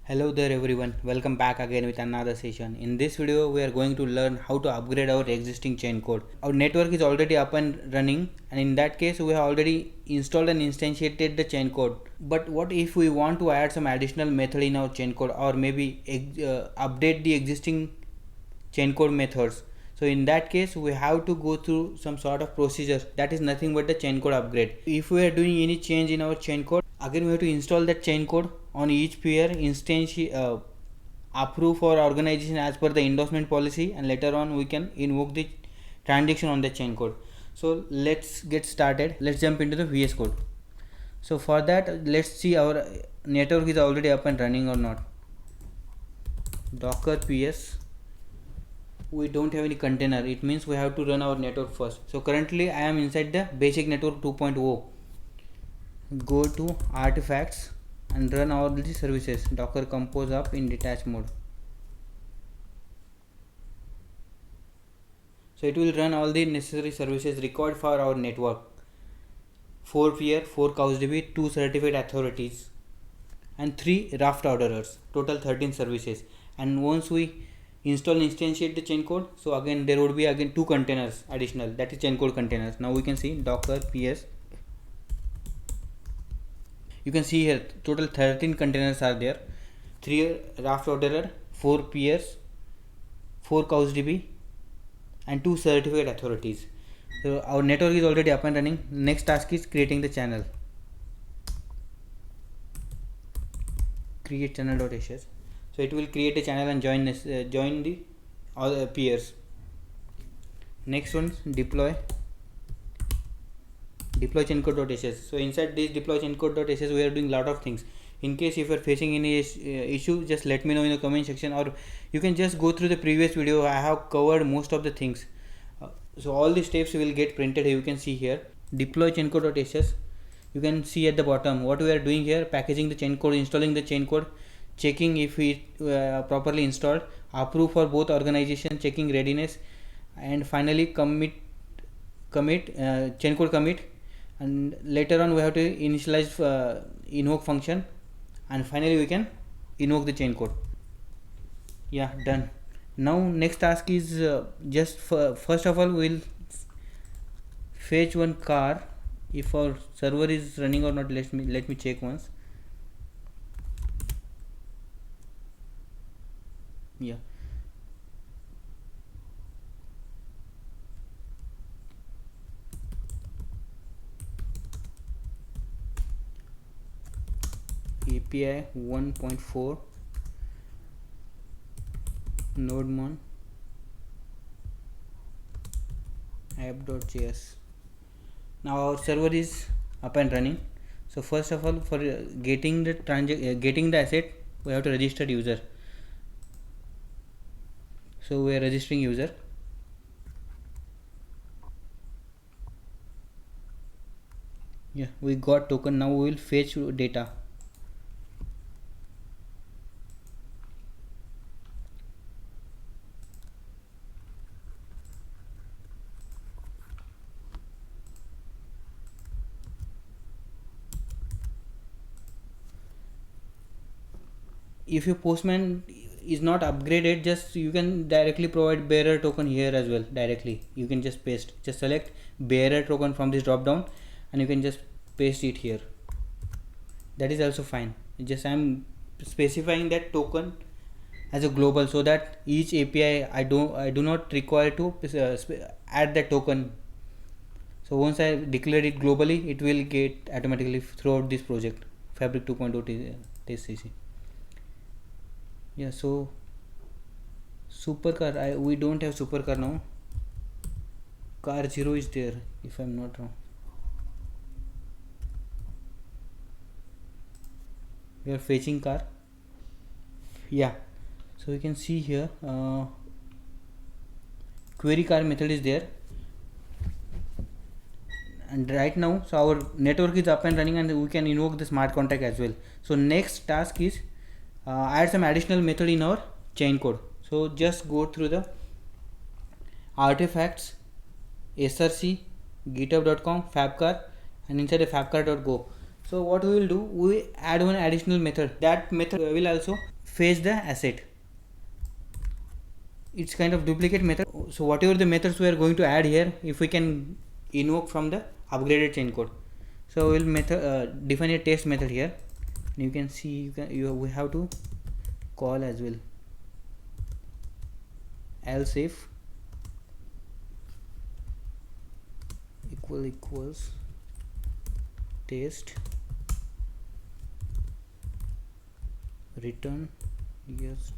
Hello there everyone, welcome back again with another session. In this video we are going to learn how to upgrade our existing chain code. Our network is already up and running, and in that case we have already installed and instantiated the chain code. But what if we want to add some additional method in our chain code, or maybe update the existing chain code methods? So in that case we have to go through some sort of procedure that is nothing but the chain code upgrade. If we are doing any change in our chain code, again we have to install that chain code on each peer instance, approve for organization as per the endorsement policy, and later on we can invoke the transaction on the chain code. So let's get started. Let's jump into the VS code. So for that, let's see our network is already up and running or not. Docker ps, we don't have any container, it means we have to run our network first. So currently I am inside the basic network 2.0. Go to artifacts and run all the services. Docker compose up in detached mode. So it will run all the necessary services required for our network. 4 peer, 4 CouchDB, 2 certified authorities, and 3 raft orderers. Total 13 services. And once we install and instantiate the chain code, so again there would be again 2 containers additional, that is chain code containers. Now we can see Docker ps. You can see here total 13 containers are there. 3 raft orderer, 4 peers, 4 CouchDB, and 2 certificate authorities. So our network is already up and running. Next task is creating the channel. Create channel.sh. So it will create a channel and join the all peers. Next one, deploy chain code.sh. So inside this deploy chain code.sh we are doing lot of things. In case if you are facing any issue, just let me know in the comment section, or you can just go through the previous video. I have covered most of the things. So all the steps will get printed here. You can see here deploy chain code.sh. You can see at the bottom what we are doing here: packaging the chain code, installing the chain code, checking if it properly installed, approve for both organization, checking readiness, and finally commit chain code commit. And later on we have to initialize invoke function, and finally we can invoke the chain code. Yeah, done. Now next task is first of all we'll fetch one car. If our server is running or not, let me check once. Yeah, API 1.4 nodemon app.js. Now our server is up and running. So first of all, for getting the asset, we have to register user. So we are registering user. Yeah, we got token. Now we will fetch data. If your postman is not upgraded, just you can directly provide bearer token here as well. Directly you can just paste, just select bearer token from this drop down, and you can just paste it here. That is also fine. Just I'm specifying that token as a global, so that each API I do not require to add that token. So once I declare it globally, it will get automatically throughout this project, Fabric 2.0 TCC. Yeah, so supercar, we don't have supercar now. Car 0 is there, if I'm not wrong. We are fetching car. Yeah, so you can see here query car method is there. And right now, so our network is up and running, and we can invoke the smart contract as well. So next task is add some additional method in our chain code. So just go through the artifacts, src, github.com, fabcar, and inside the fabcar.go. So what we will do, we add one additional method. That method will also fetch the asset. It's kind of duplicate method. So whatever the methods we are going to add here, if we can invoke from the upgraded chain code. So we'll define a test method here. You can see we have to call as well, else if equals test return yes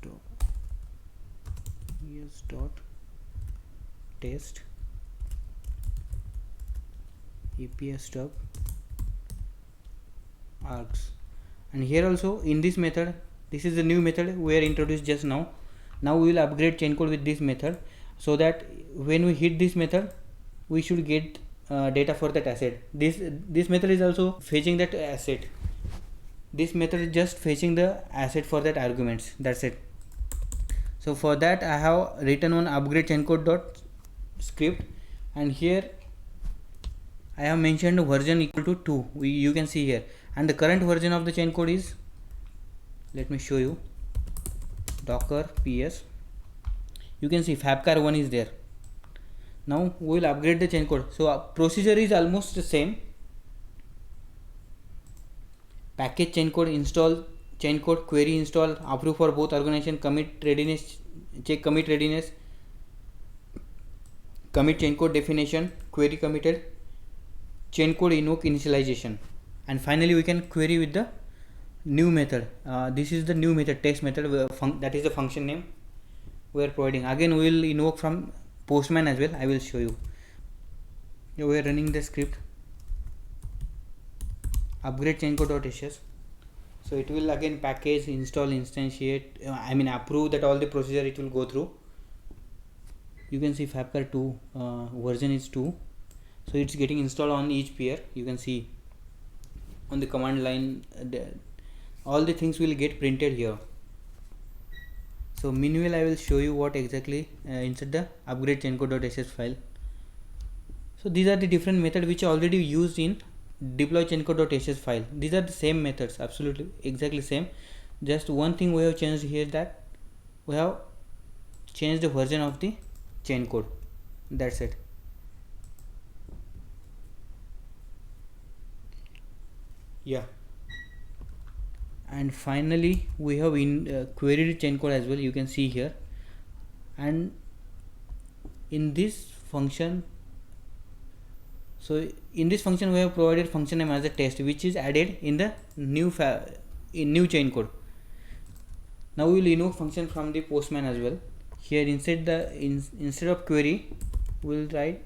dot test EPS stub args. And here also in this method, this is the new method we are introduced just now. Now we will upgrade chain code with this method, so that when we hit this method we should get data for that asset. This method is also fetching that asset. This method is just fetching the asset for that arguments. That's it. So for that I have written one upgrade chain code dot script, and here I have mentioned version equal to 2. You can see here, and the current version of the chain code is, let me show you, docker ps. You can see fabcar 1 is there. Now we will upgrade the chain code. So procedure is almost the same. Package chain code, install chain code, query install, approve for both organization, commit readiness, check commit readiness, commit chain code definition, query committed, chain code invoke initialization, and finally we can query with the new method. This is the new method, text method, that is the function name we are providing. Again we will invoke from Postman as well. I will show you. We are running the script upgrade chain code.sh. So it will again package, install, instantiate, approve that all the procedure it will go through. You can see fabcar 2 version is 2, so it's getting installed on each pair. You can see on the command line all the things will get printed here. So meanwhile I will show you what exactly inside the upgrade chain code.sh file. So these are the different methods which are already used in deploy chain code.sh file. These are the same methods, absolutely exactly same. Just one thing we have changed here, that we have changed the version of the chain code. That's it. Yeah. And finally we have queried chain code as well. You can see here, and in this function, so in this function we have provided function name as a test, which is added in the new chain code. Now we will invoke function from the Postman as well. Here inside instead of query we will write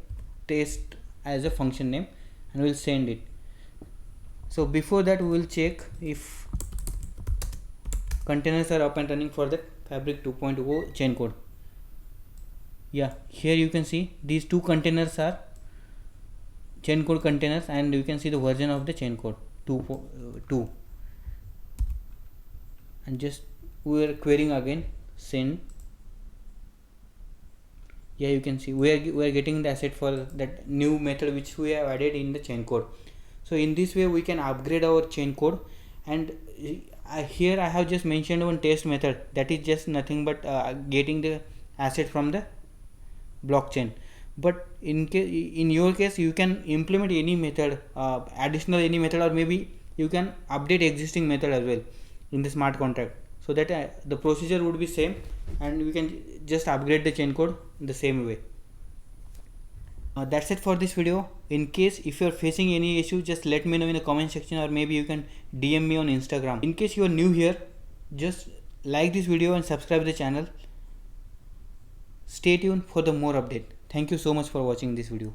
test as a function name and we will send it. So before that we will check if containers are up and running for the Fabric 2.0 chain code. Yeah, here you can see these two containers are chain code containers, and you can see the version of the chain code 2. And just we are querying again send. Yeah, you can see we are getting the asset for that new method which we have added in the chain code. So in this way we can upgrade our chain code. And here I have just mentioned one test method, that is just nothing but getting the asset from the blockchain. But in your case you can implement any method, additional any method, or maybe you can update existing method as well in the smart contract, so that the procedure would be same and we can just upgrade the chain code in the same way. That's it for this video. In case if you are facing any issue, just let me know in the comment section, or maybe you can DM me on Instagram. In case you are new here, just like this video and subscribe the channel. Stay tuned for the more update. Thank you so much for watching this video.